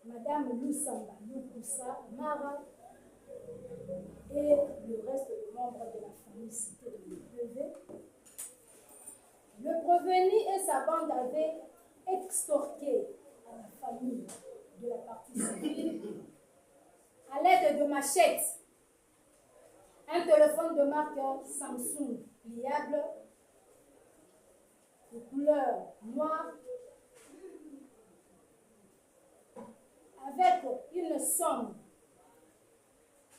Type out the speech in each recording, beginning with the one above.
Madame Lusamba Lukusa Mara et le reste des membres de la famille citée dans le PV. Le prévenu et sa bande avaient extorqué à la famille de la partie civile à l'aide de machettes, un téléphone de marque Samsung pliable de couleur noire avec une somme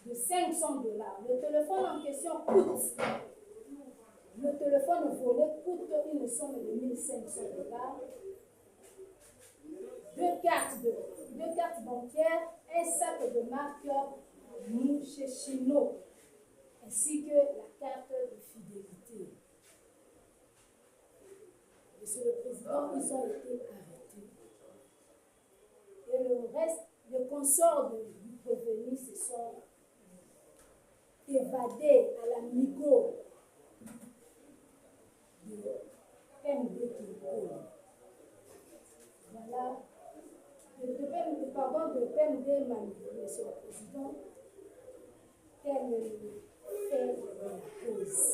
de 500 $. Le téléphone en question coûte, le téléphone volé coûte une somme de 1500 $. Deux cartes bancaires, un sac de marque Mouchechino, ainsi que la carte de fidélité. Monsieur le Président, ils ont été arrêtés. Et le reste, les consorts du prévenu se sont évadés à l'amigo de PMD Kinko. Voilà. De PMD Manigo, Monsieur le Président, tel le fait de la cause.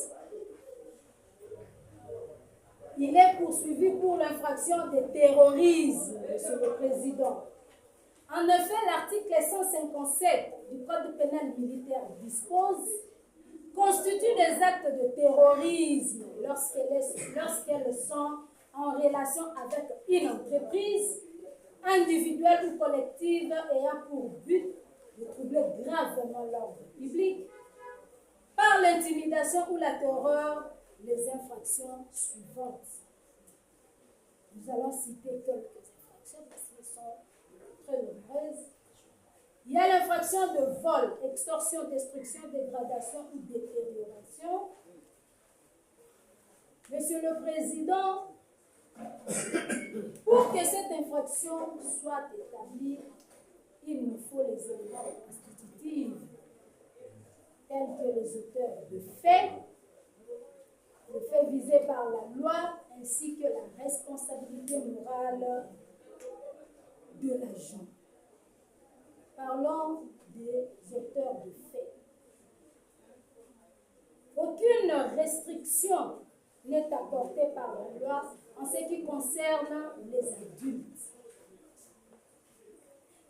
Il est poursuivi pour l'infraction de terrorisme, Monsieur le Président. En effet, l'article 157 du Code pénal militaire dispose constitue des actes de terrorisme lorsqu'elles sont en relation avec une entreprise individuelle ou collective ayant pour but de troubler gravement l'ordre public par l'intimidation ou la terreur les infractions suivantes. Nous allons citer quelques infractions parce qu'elles sont très nombreuses. Il y a l'infraction de vol, extorsion, destruction, dégradation ou détérioration. Monsieur le Président, pour que cette infraction soit établie, il nous faut les éléments constitutifs tels que les auteurs de faits, le fait visé par la loi, ainsi que la responsabilité morale de l'agent. Parlons des auteurs de faits. Aucune restriction n'est apportée par la loi en ce qui concerne les adultes.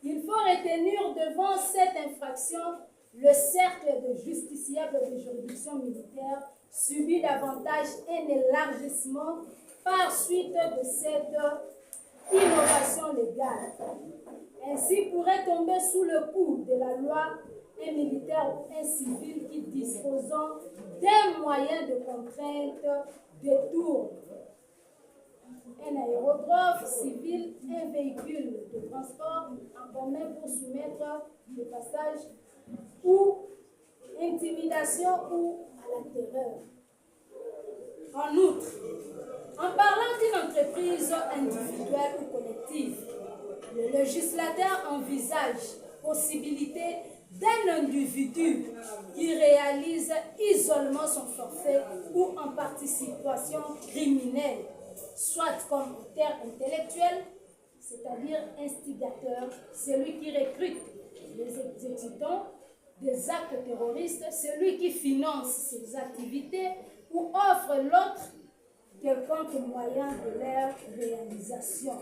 Il faut retenir devant cette infraction le cercle de justiciables de juridiction militaire subit davantage un élargissement par suite de cette innovation légale. Ainsi pourrait tomber sous le coup de la loi un militaire ou un civil qui, disposant d'un moyen de contrainte, détourne un aérodrome civil, un véhicule de transport en commun pour soumettre le passage ou intimidation ou à la terreur. En outre, en parlant d'une entreprise individuelle ou collective, le législateur envisage possibilité d'un individu qui réalise isolement son forfait ou en participation criminelle, soit comme auteur intellectuel, c'est-à-dire instigateur, celui qui recrute les exécutants des actes terroristes, celui qui finance ces activités ou offre l'autre quelconque moyen de leur réalisation.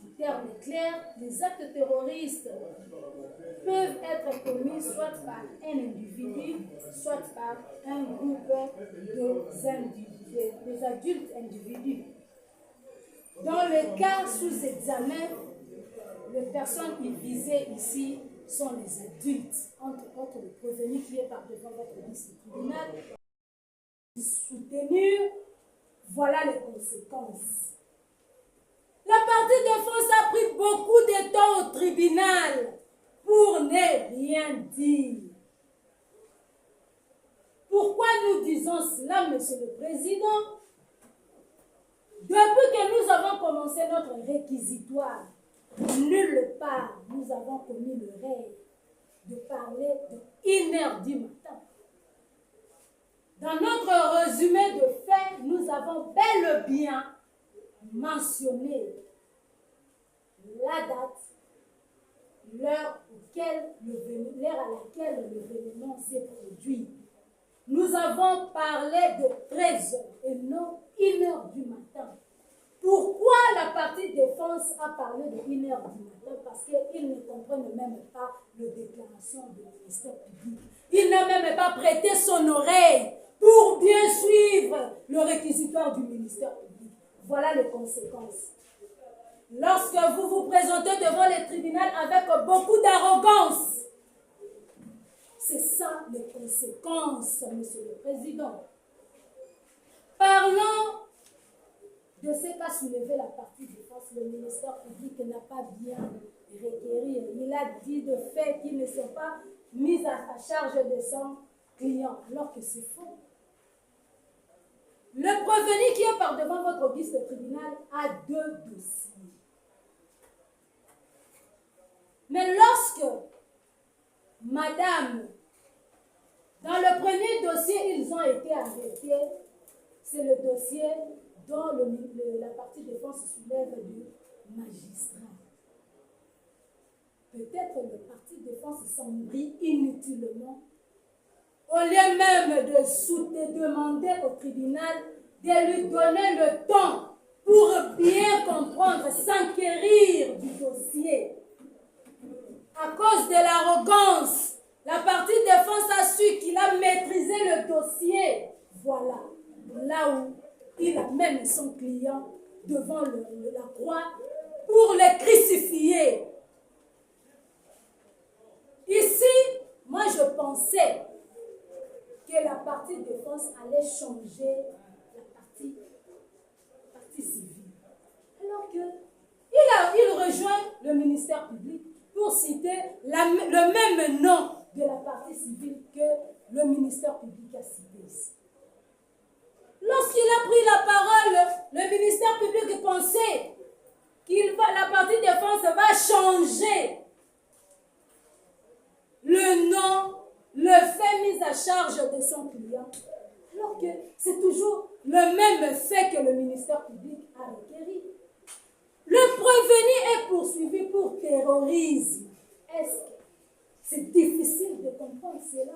En termes clairs, les actes terroristes peuvent être commis soit par un individu, soit par un groupe des adultes individus. Dans le cas sous examen, les personnes visées ici sont les adultes, entre autres le prévenu qui est par devant votre disciplinal. Soutenu, voilà les conséquences. La partie défense a pris beaucoup de temps au tribunal pour ne rien dire. Pourquoi nous disons cela, Monsieur le Président? Depuis que nous avons commencé notre réquisitoire, nulle part nous avons commis le rêve de parler de 1h du matin. Dans notre résumé de faits, nous avons bel et bien mentionné la date, l'heure à laquelle l'événement s'est produit. Nous avons parlé de 13 heures et non 1 heure du matin. Pourquoi la partie défense a parlé de 1 heure du matin? Parce qu'ils ne comprennent même pas la déclaration du ministère public. Il n'a même pas prêté son oreille pour bien suivre le réquisitoire du ministère public. Voilà les conséquences. Lorsque vous vous présentez devant les tribunaux avec beaucoup d'arrogance, c'est ça les conséquences, Monsieur le Président. Parlons de ce qu'a soulevé la partie défense. Le ministère public n'a pas bien requérir. Il a dit de fait qu'ils ne sont pas mis à charge de son client, alors que c'est faux. Le prévenu qui est par devant votre auguste tribunal a 2 dossiers. Mais lorsque madame, dans le premier dossier, ils ont été arrêtés, c'est le dossier dont la partie défense soulève du magistrat. Peut-être le parti défense s'embrouille inutilement. Au lieu même de demander au tribunal de lui donner le temps pour bien comprendre, s'enquérir du dossier. À cause de l'arrogance, la partie défense a su qu'il a maîtrisé le dossier. Voilà, là où il amène son client devant la croix pour le crucifier. Ici, moi je pensais que la partie défense allait changer la partie civile. Alors que il rejoint le ministère public pour citer le même nom de la partie civile que le ministère public a cité ici. Lorsqu'il a pris la parole, le ministère public pensait que la partie défense va changer le nom, le fait mis à charge de son client, alors que c'est toujours le même fait que le ministère public a requéri. Le prévenu est poursuivi pour terrorisme. Est-ce que c'est difficile de comprendre cela?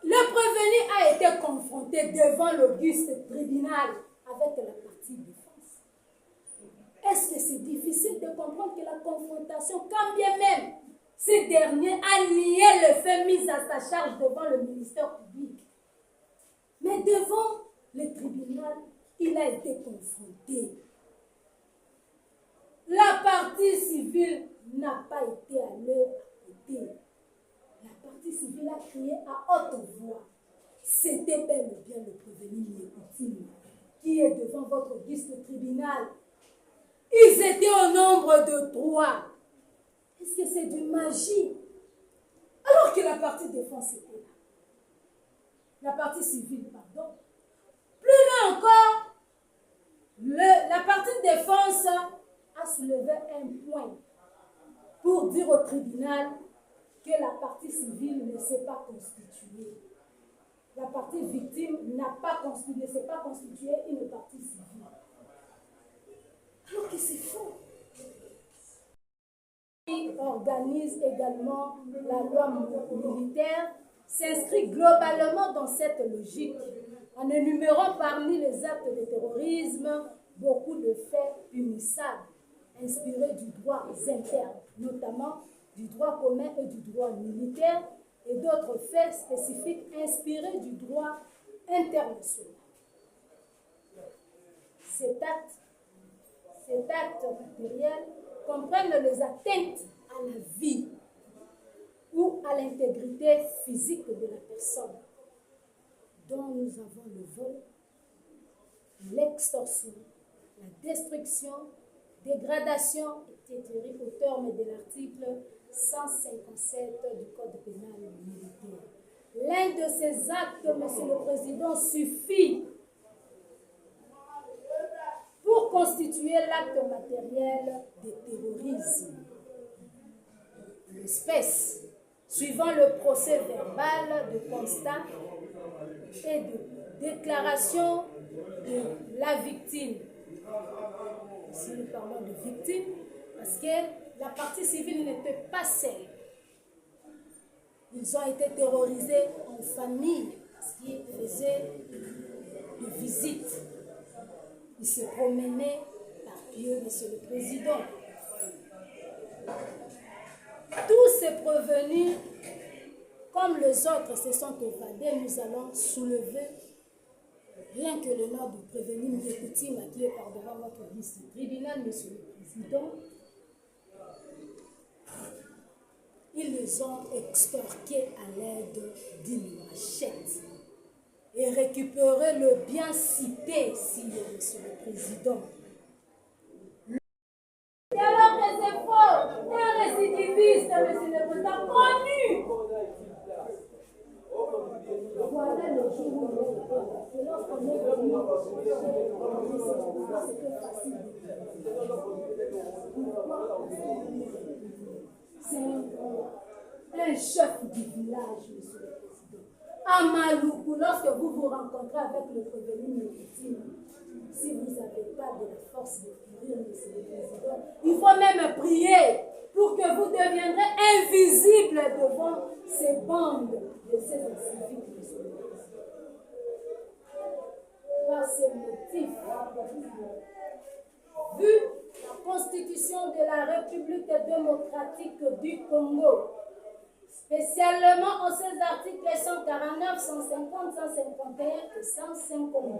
Le prévenu a été confronté devant l'auguste tribunal avec la partie défense. Est-ce que c'est difficile de comprendre que la confrontation, quand bien même ce dernier a nié le fait mis à sa charge devant le ministère public, mais devant le tribunal, il a été confronté. La partie civile n'a pas été à leur côté. La partie civile a crié à haute voix. C'était bel et bien le prévenu légitime qui est devant votre auguste tribunal. Ils étaient au nombre de 3. Est-ce que c'est d'une magie? Alors que la partie défense était là. La partie civile, pardon. Plus loin encore, la partie défense a soulevé un point pour dire au tribunal que la partie civile ne s'est pas constituée. La partie victime ne s'est pas constituée une partie civile. Alors que c'est faux. Qui organise également la loi militaire s'inscrit globalement dans cette logique en énumérant parmi les actes de terrorisme beaucoup de faits punissables inspirés du droit interne, notamment du droit commun et du droit militaire, et d'autres faits spécifiques inspirés du droit international. Cet acte matériel comprennent les atteintes à la vie ou à l'intégrité physique de la personne, dont nous avons le vol, l'extorsion, la destruction, dégradation, etc. au terme de l'article 157 du Code pénal militaire. L'un de ces actes, Monsieur le Président, suffit pour constituer l'acte matériel de terrorisme. L'espèce, suivant le procès verbal de constat et de déclaration de la victime. Si nous parlons de victime, Parce que la partie civile n'était pas seule. Ils ont été terrorisés en famille parce qu'ils faisaient des visites. Ils se promenaient parmi eux, Monsieur le Président. Tous ces prévenus, comme les autres se sont évadés, nous allons soulever rien que le nom du prévenu Miekoutima qui est par devant votre liste du tribunal, Monsieur le Président. Ils les ont extorqués à l'aide d'une machette et récupéré le bien cité, Monsieur le Président. Et alors que c'est faux, un récidiviste, Monsieur le Président, connu. Voilà le jour où il est. Et lorsqu'on est venu, c'était facile. C'est un chef du village, Monsieur le Président. À Maloukou, lorsque vous vous rencontrez avec le prévenu légitime, si vous n'avez pas de la force de courir, Monsieur le Président, il faut même prier pour que vous deviendrez invisible devant ces bandes de ces inciviques, Monsieur le Président. Par ces motifs, vu la Constitution de la République démocratique du Congo, spécialement en ses articles 149, 150, 151 et 152,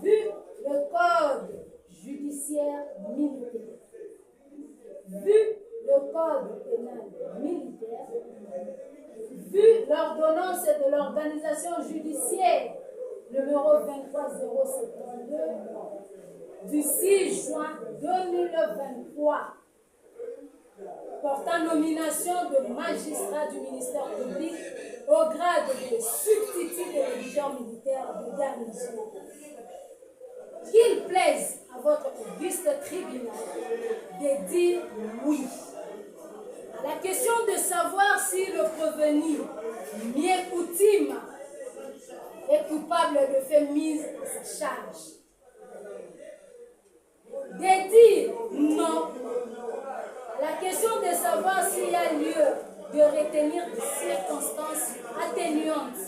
vu le Code judiciaire militaire, vu le Code pénal militaire, vu l'ordonnance de l'organisation judiciaire numéro 23072 du 6 juin 2023 portant nomination de magistrat du ministère public au grade de substitut de réviseur militaire de garnison. Qu'il plaise à votre auguste tribunal de dire oui à la question de savoir si le prévenu Miekoutima est coupable de faits mis à sa charge. De dire non à la question de savoir s'il y a lieu de retenir des circonstances atténuantes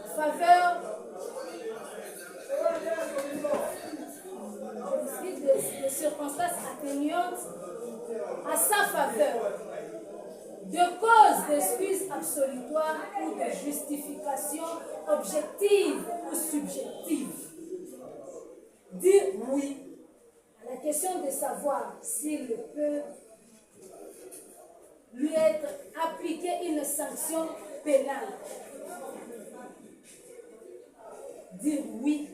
en faveur des circonstances atténuantes à sa faveur, de cause d'excuse absolutoire ou de justification objective ou subjective. Dire oui à la question de savoir s'il peut lui être appliqué une sanction pénale. Dire oui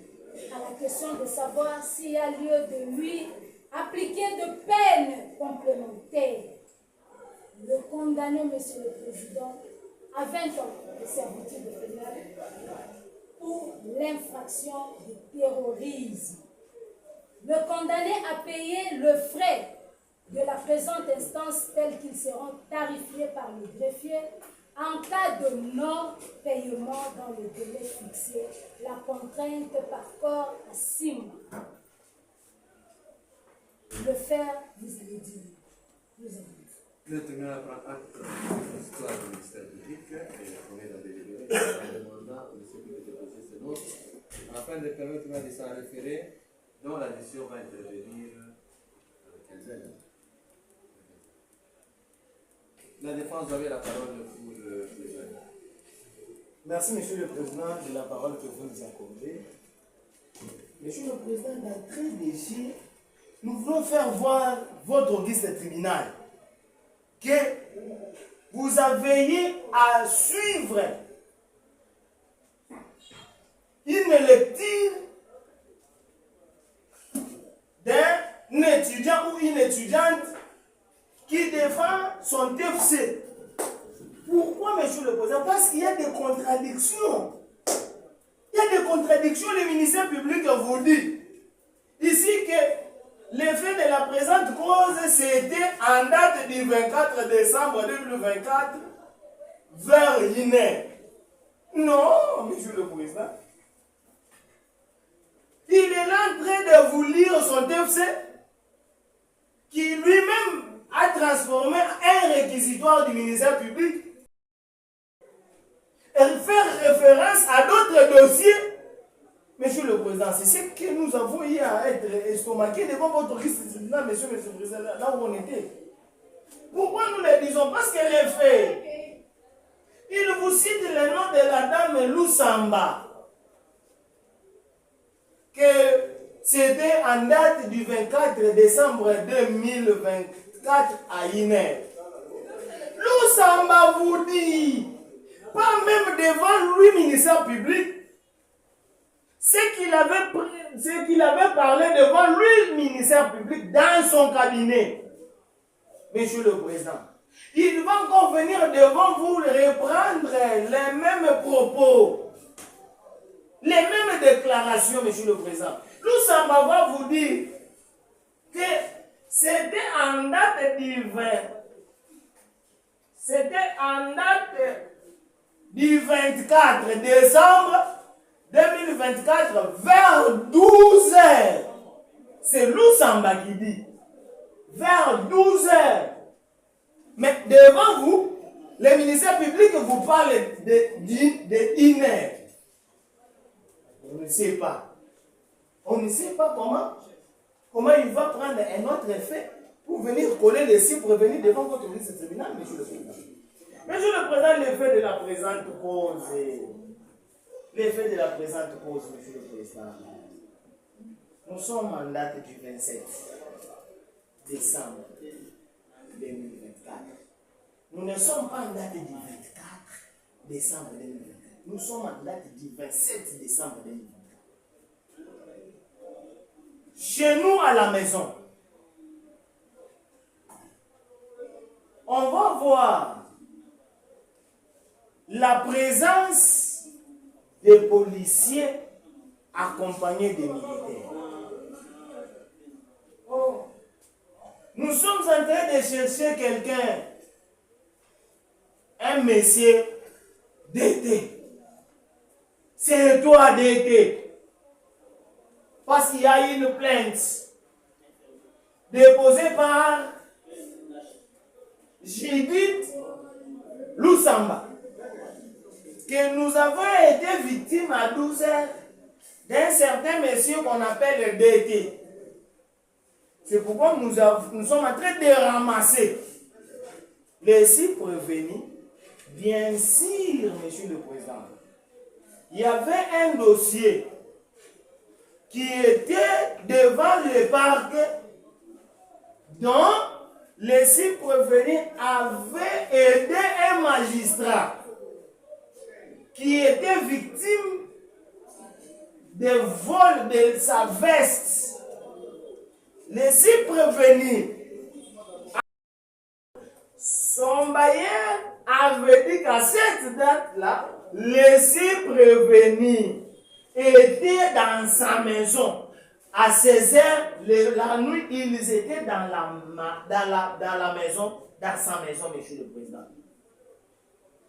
à la question de savoir s'il y a lieu de lui appliquer de peines complémentaires. Le condamner, Monsieur le Président, à 20 ans de servitude pénale pour l'infraction de terrorisme. Le condamner à payer le frais de la présente instance tels qu'ils seront tarifiés par le greffier en cas de non-paiement dans le délai fixé, la contrainte par corps à 6 mois. Le faire, vous allez dire. Vous allez dire. Le tribunal prend acte de l'histoire du ministère public et promet d'en délibérer en demandant au ministère public de déposer ses notes afin de permettre de s'en référer, dont la décision va intervenir avec quinzaine. La défense, vous avez la parole pour le président. Merci, Monsieur le Président, de la parole que vous nous accordez. Monsieur le Président, d'entrée déjà, nous voulons faire voir votre auguste tribunal que vous avez veillé à suivre une lecture d'un étudiant ou une étudiante qui défend son TFC. Pourquoi, Monsieur le Président? Parce qu'il y a des contradictions. Il y a des contradictions, le ministère public vous dit. Ici que l'effet de la présente cause, c'était en date du 24 décembre 2024, vers 1 heure. Non, Monsieur le Président. Il est là en train de vous lire son TFC, qui lui-même a transformé un réquisitoire du ministère public et faire référence à d'autres dossiers. Monsieur le Président, c'est ce que nous avons eu à être estomaqués devant votre liste disciplinaire, monsieur le Président, là où on était. Pourquoi nous le disons? Parce que les faits, il vous cite le nom de la dame Lusamba, que c'était en date du 24 décembre 2024 à Iner. Lusamba vous dit, pas même devant lui, ministère public, ce qu'il avait parlé devant lui, ministère public, dans son cabinet. Monsieur le Président, il va encore venir devant vous reprendre les mêmes propos, les mêmes déclarations, Monsieur le Président. Lusamba va vous dire que c'était en date du 20. C'était en date du 24 décembre 2024 vers 12 h. C'est Lusamba qui dit. Vers 12 h. Mais devant vous, le ministère public vous parle d'Iner. On ne sait pas. On ne sait pas comment il va prendre un autre effet pour venir coller les cibles pour venir devant votre liste tribunal, monsieur le Président. Monsieur le Président, l'effet de la présente cause, l'effet de la présente cause, monsieur le Président, nous sommes en date du 27 décembre 2024. Nous ne sommes pas en date du 24 décembre 2024. Nous sommes en date du 27 décembre 2024. Chez nous à la maison, on va voir la présence des policiers accompagnés des militaires. Oh. Nous sommes en train de chercher quelqu'un, un monsieur d'été. C'est toi d'été. Parce qu'il y a une plainte déposée par Judith Lusamba, que nous avons été victimes à 12 h d'un certain monsieur qu'on appelle le DT. C'est pourquoi nous sommes en train de ramasser les 6 prévenus. Bien sûr, monsieur le Président, il y avait un dossier qui était devant le parc dont les 6 prévenus avaient aidé un magistrat qui était victime de vol de sa veste. Les 6 prévenus, son bailleur avait dit qu'à cette date-là, les 6 prévenus étaient dans sa maison. À 16 h, la nuit, ils étaient dans la maison, dans sa maison, monsieur le Président.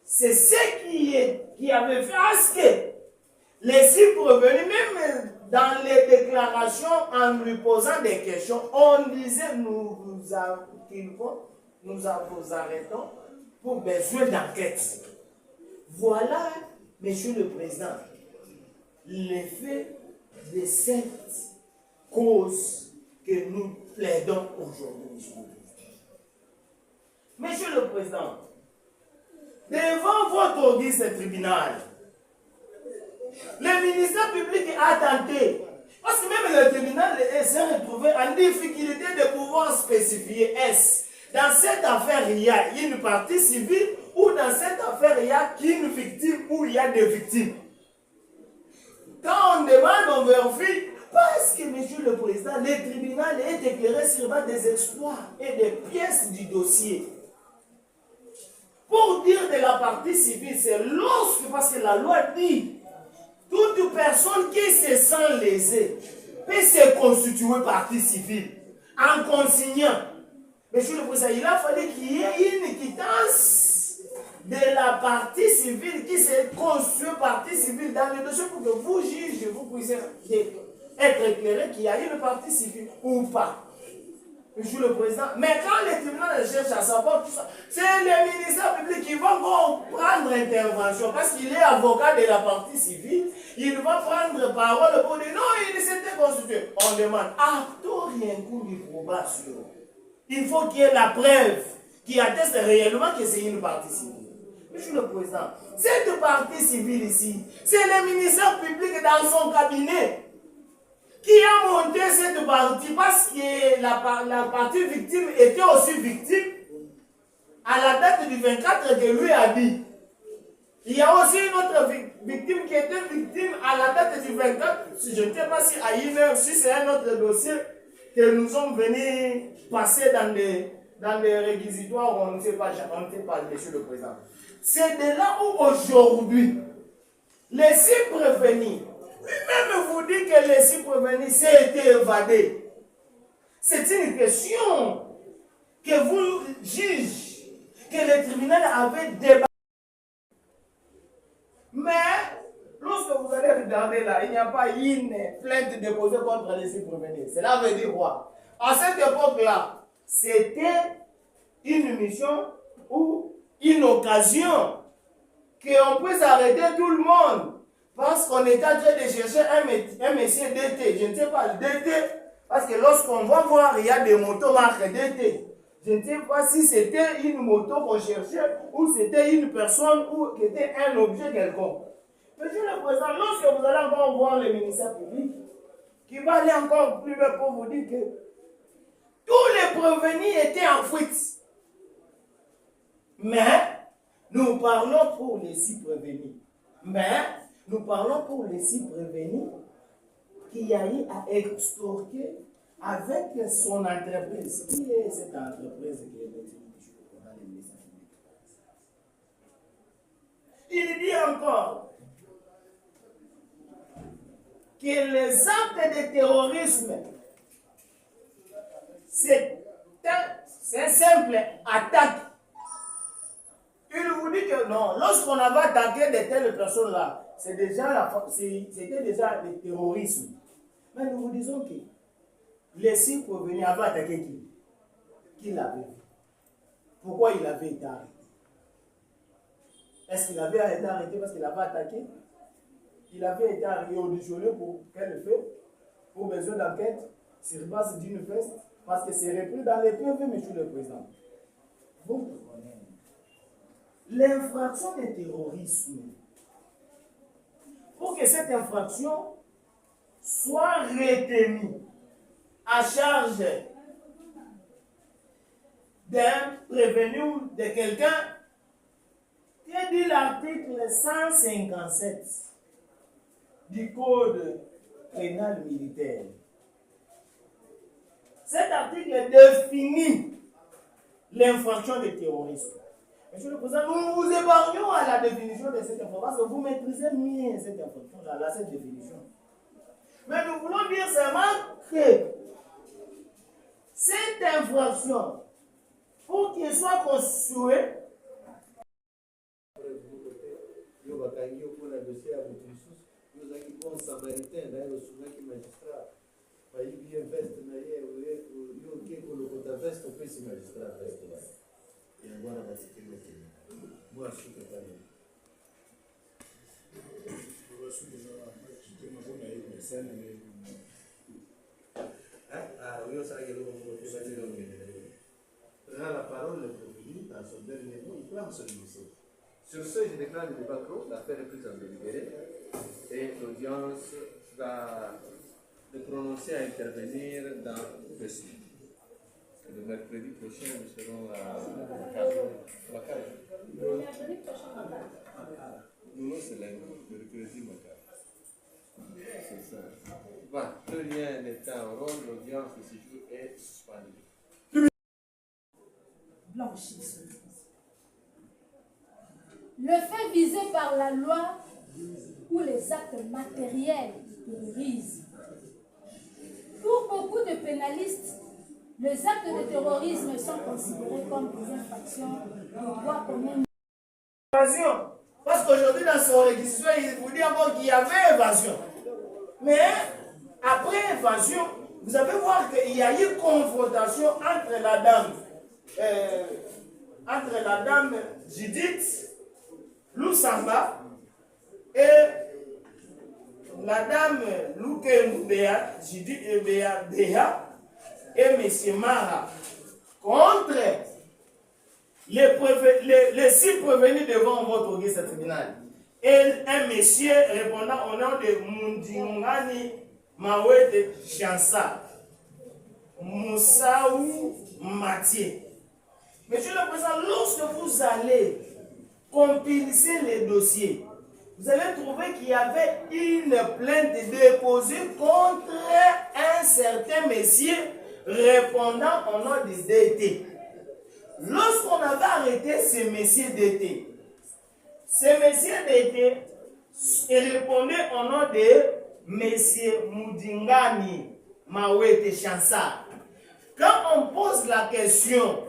C'est ce qui avait fait à ce que les 6 prévenus, même dans les déclarations, en lui posant des questions, on disait nous vous arrêtons pour besoin d'enquête. Voilà, monsieur le Président, l'effet de cette cause que nous plaidons aujourd'hui, monsieur le Président. Monsieur le Président, devant votre auguste tribunal, le ministère public a tenté, parce que même le tribunal s'est retrouvé en difficulté de pouvoir spécifier est-ce dans cette affaire il y a une partie civile ou dans cette affaire il y a une victime ou il y a des victimes. Quand on demande, on vérifie, parce que, monsieur le Président, le tribunal est éclairé sur des exploits et des pièces du dossier. Pour dire de la partie civile, c'est lorsque, parce que la loi dit, toute personne qui se sent lésée peut se constituer partie civile en consignant. Monsieur le Président, il a fallu qu'il y ait une quittance de la partie civile qui se constitue partie civile dans le dossier pour que vous, juge, vous puissiez être éclairé qu'il y a une partie civile ou pas. Monsieur le Président. Mais quand les tribunaux cherchent à savoir tout ça, c'est les ministères publics qui vont prendre intervention parce qu'il est avocat de la partie civile. Il va prendre parole pour dire non, il s'était constitué. On demande acteur rien de probation. Il faut qu'il y ait la preuve qui atteste réellement que c'est une partie civile. Monsieur le Président, cette partie civile ici, c'est le ministère public dans son cabinet qui a monté cette partie parce que la partie victime était aussi victime à la date du 24 que lui a dit. Il y a aussi une autre victime qui était victime à la date du 24. Je ne sais pas si à une heure, si c'est un autre dossier que nous sommes venus passer dans des réquisitoires, on ne sait pas, monsieur le Président. C'est de là où aujourd'hui, les 6 prévenus, lui-même vous dit que les 6 prévenus s'est été évadé. C'est une question que vous jugez que le tribunal avait débattu. Mais lorsque vous allez regarder là, il n'y a pas une plainte déposée contre les 6 prévenus. Cela veut dire quoi? À cette époque-là, c'était une mission ou une occasion qu'on puisse arrêter tout le monde. Parce qu'on était en train de chercher un monsieur DT. Je ne sais pas, DT. Parce que lorsqu'on va voir, il y a des motos marquées DT. Je ne sais pas si c'était une moto qu'on cherchait ou c'était une personne ou qui était un objet quelconque. Monsieur le Président, lorsque vous allez encore voir le ministère public, qui va aller encore plus loin pour vous dire que tous les prévenus étaient en fuite. Mais nous parlons pour les 6 prévenus. Mais nous parlons pour les 6 prévenus qui a eu à extorquer avec son entreprise. Qui est cette entreprise qui est dans le ministère public? Il dit encore que les actes de terrorisme, c'est une simple attaque. Il vous dit que non, lorsqu'on avait attaqué de telles personnes-là, c'était déjà le terrorisme. Mais nous vous disons que les 6 prévenus avaient attaqué qui? Qui l'avait vu? Pourquoi il avait été arrêté? Est-ce qu'il avait été arrêté parce qu'il avait attaqué? Il avait été auditionné pour quel fait? Pour besoin d'enquête sur base d'une veste, parce que c'est repris dans les PV, monsieur le Président. Vous comprenez? L'infraction de terrorisme, pour que cette infraction soit retenue à charge d'un prévenu ou de quelqu'un, que dit l'article 157 du Code pénal militaire. Cet article définit l'infraction de terrorisme. Monsieur le Président, nous vous épargnons à la définition de cette infraction parce que vous maîtrisez mieux cette infraction, cette définition. Mais nous voulons dire seulement que cette infraction, pour qu'il soit constitué, la parole dans son dernier mot, il clame son émission. Sur ce, je déclare le débat clos, l'affaire est prise en délibéré et l'audience va se prononcer à intervenir dans le suite. Le mercredi prochain, nous serons à la cave. Le mercredi prochain, à la Non, c'est lundi, le mercredi, ma cave. C'est ça. Bon, plus rien n'étant au rôle, l'audience de ce jour est suspendue. Blanchissement. Le fait visé par la loi ou les actes matériels du terrorisme. Pour beaucoup de pénalistes, les actes de terrorisme sont considérés comme des infractions de droit commun. Évasion. Parce qu'aujourd'hui, dans son réquisition, il vous dit encore qu'il y avait évasion. Mais Après évasion, vous allez voir qu'il y a eu confrontation entre la dame Judith Lusamba et la dame Lukembea, Judith Bea et M. Mara contre les 6 prévenus devant votre auguste tribunal. Et un monsieur répondant au nom de Mundingani Mawete Chansa, Moussaou Mathieu. Monsieur le Président, lorsque vous allez compiler les dossiers, vous allez trouver qu'il y avait une plainte déposée contre un certain monsieur répondant au nom de DT. Lorsqu'on avait arrêté ce monsieur DT, il répondait au nom de monsieur Moudingani Mawete Chansa. Quand on pose la question,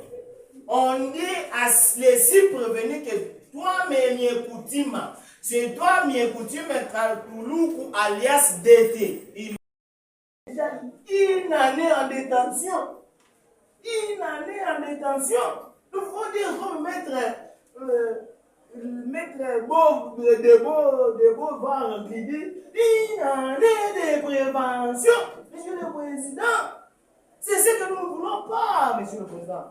on dit à les 6 prévenus que toi, Miekoutima, c'est toi, Miekoutima Kalkouloukou, alias DT. Il y a une année en détention. Une année en détention. Il faut dire comme maître Beau Var qui dit une année de prévention. Monsieur le Président, c'est ce que nous ne voulons pas, Monsieur le Président.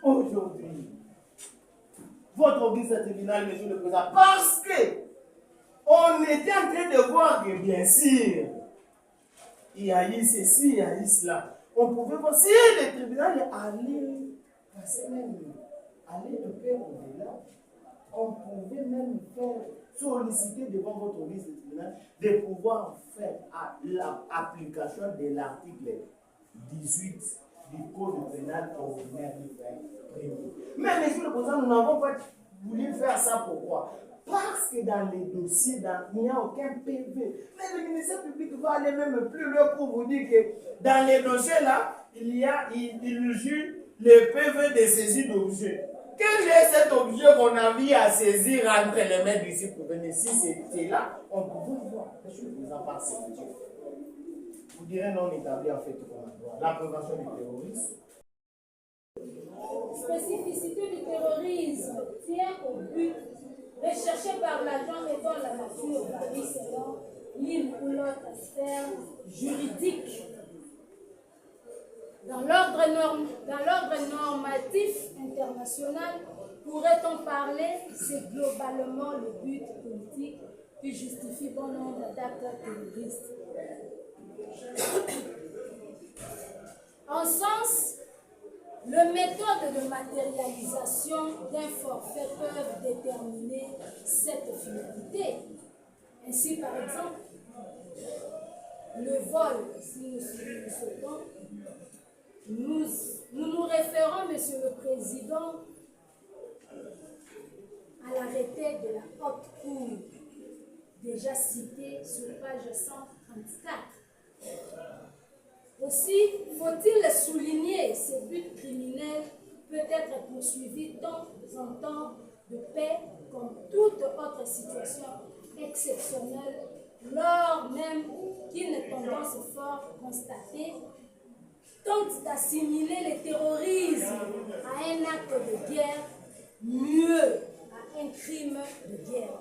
Aujourd'hui, votre auguste tribunal, Monsieur le Président, parce que on était en train de voir que bien sûr, il y a eu ceci, il y a eu cela. On pouvait voir si le tribunal allait passer même, aller un peu au-delà. On pouvait même faire solliciter devant votre auguste tribunal de pouvoir faire l'application de l'article 18 du Code pénal ordinaire du fait. Mais, Monsieur le Président, nous n'avons pas voulu faire ça. Pourquoi? Parce que dans les dossiers, il n'y a aucun PV. Mais le ministère public va aller même plus loin pour vous dire que dans les dossiers là, il juge le PV de saisie d'objet. Quel est cet objet qu'on a mis à saisir entre les mains d'ici pour venir? Si c'était là, on pouvait voir. Monsieur le Président, par ces objet. Vous direz non établi en fait la prévention du terrorisme. Spécificité du terrorisme tient au but recherché par l'agent et dont la nature varie selon l'une ou l'autre sphère juridique. Dans l'ordre normatif international, pourrait-on parler, c'est globalement le but politique qui justifie bon nombre d'actes terroristes. En sens, les méthodes de matérialisation d'un forfait peuvent déterminer cette finalité. Ainsi, par exemple, le vol, si nous souhaitons, nous référons, Monsieur le Président, à l'arrêté de la Haute Cour, déjà cité sur page 134. Aussi, faut-il souligner, ce but criminel peut être poursuivi tant en temps de paix comme toute autre situation exceptionnelle, lors même qu'une tendance forte constatée tente d'assimiler le terrorisme à un acte de guerre, mieux à un crime de guerre.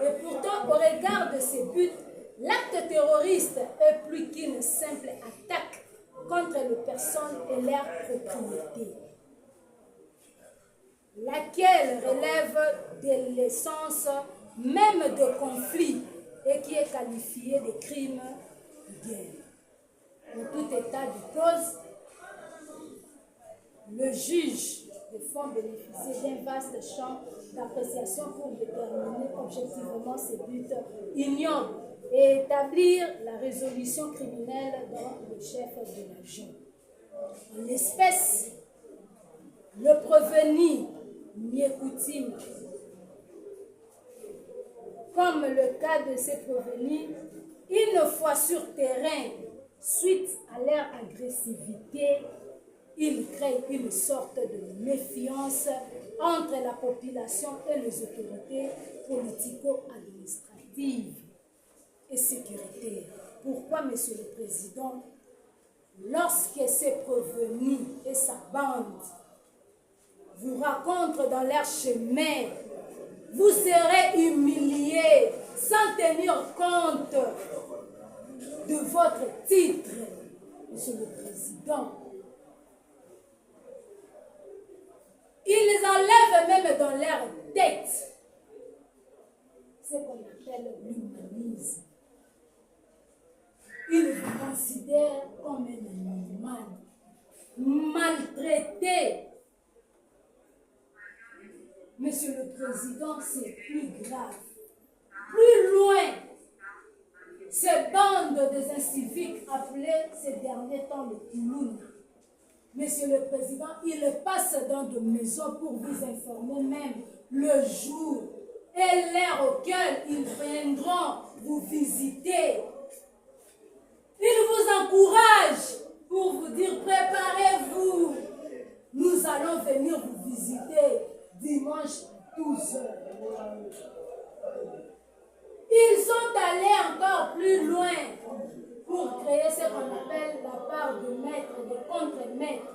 Et pourtant, au regard de ces buts, l'acte terroriste est plus qu'une simple attaque contre les personnes et leurs propriétés, laquelle relève de l'essence même de conflit et qui est qualifiée de crime de guerre. En tout état de cause, le juge de font bénéficier d'un vaste champ d'appréciation pour déterminer objectivement ces buts ignobles et établir la résolution criminelle dans le chef de l'agent. En l'espèce, le prévenu Miekoutima, comme le cas de ces prévenus, une fois sur terrain, suite à leur agressivité, il crée une sorte de méfiance entre la population et les autorités politico-administratives. et sécuritaire. Pourquoi, Monsieur le Président, lorsque ces prévenus et sa bande vous rencontrent dans leur chemin, vous serez humiliés sans tenir compte de votre titre, Monsieur le Président. Ils enlèvent même dans leur tête ce qu'on appelle l'humanisme. Ils vous considèrent comme un animal maltraité. Monsieur le Président, c'est plus grave. Plus loin, ces bandes des inciviques appelées ces derniers temps le Kouloun. Monsieur le Président, ils passent dans de maisons pour vous informer même le jour et l'heure auquel ils viendront vous visiter. Ils vous encouragent pour vous dire préparez-vous. Nous allons venir vous visiter dimanche 12h. Ils sont allés encore plus loin pour créer ce qu'on appelle la part de maître, de contre-maître.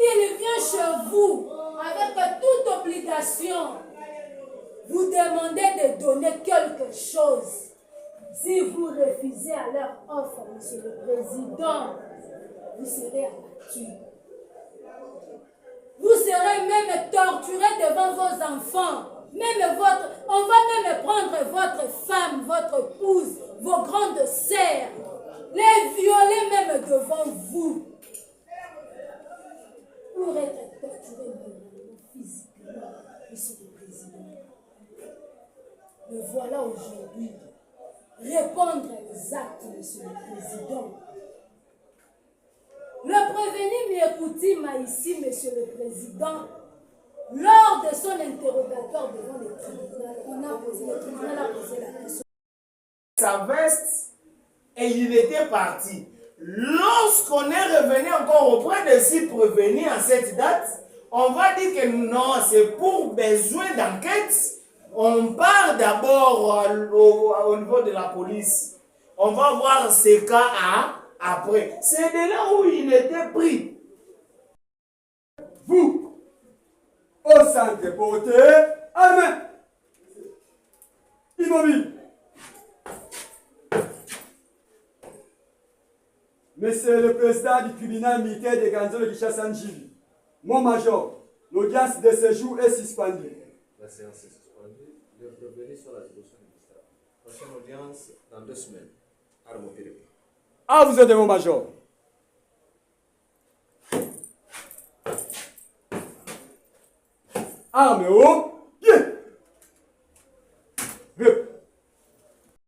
Il vient chez vous avec toute obligation. Vous demandez de donner quelque chose. Si vous refusez à leur offre, Monsieur le Président, vous serez abattu. Vous serez même torturé devant vos enfants. On va même prendre votre femme, votre épouse, vos grandes sœurs, les violer même devant vous. Pour être torturé physiquement, Monsieur le Président. Le voilà aujourd'hui. Répondre aux actes, Monsieur le Président. Le prévenu Miekouti m'a ici, Monsieur le Président, lors de son interrogatoire devant le tribunal, le tribunal a posé la question. Sa veste et il était parti. Lorsqu'on est revenu encore auprès de ces prévenus à cette date, on va dire que non, c'est pour besoin d'enquête. On part d'abord au niveau de la police. On va voir ces cas après. C'est de là où il était pris. Vous, au centre porté, Amen. Immobile. Monsieur le Président du tribunal militaire de Ganzo de Kinshasa-Njili, mon major, l'audience de ce jour est suspendue. La séance est suspendue. Le prévenu sur la disposition du ministère. Prochaine audience dans 2 semaines. Armopéré. À vous aider, mon major. Arme haut.